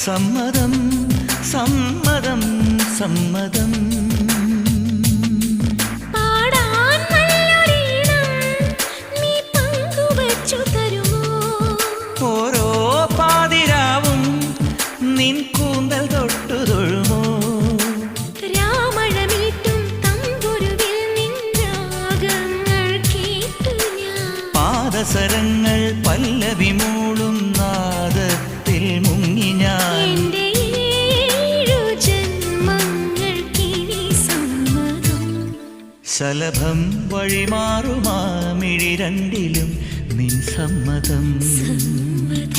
സമ്മതം സമ്മതം സമ്മതം. പാടാൻ നല്ലൊരീണം നീ പങ്കുവച്ചു തരുമോ? ഓരോ പാതിരാവും നിൻ കൂന്തൽ തൊട്ടു തൊഴുമോ? രാമഴമീട്ടും തമ്പുരുവിൽ നിൻ രാഗങ്ങൾ കേട്ടു ഞാൻ. പാദസരങ്ങൾ പല്ലവി മൂളും നാദത്തിൽ മുങ്ങി ഞാൻ. എന്റെ ഏഴു ജന്മങ്ങൾക്കിനി സമ്മതം. ശലഭം വഴിമാറുമാ മിഴി രണ്ടിലും നിൻ സമ്മതം. സമ്മതം.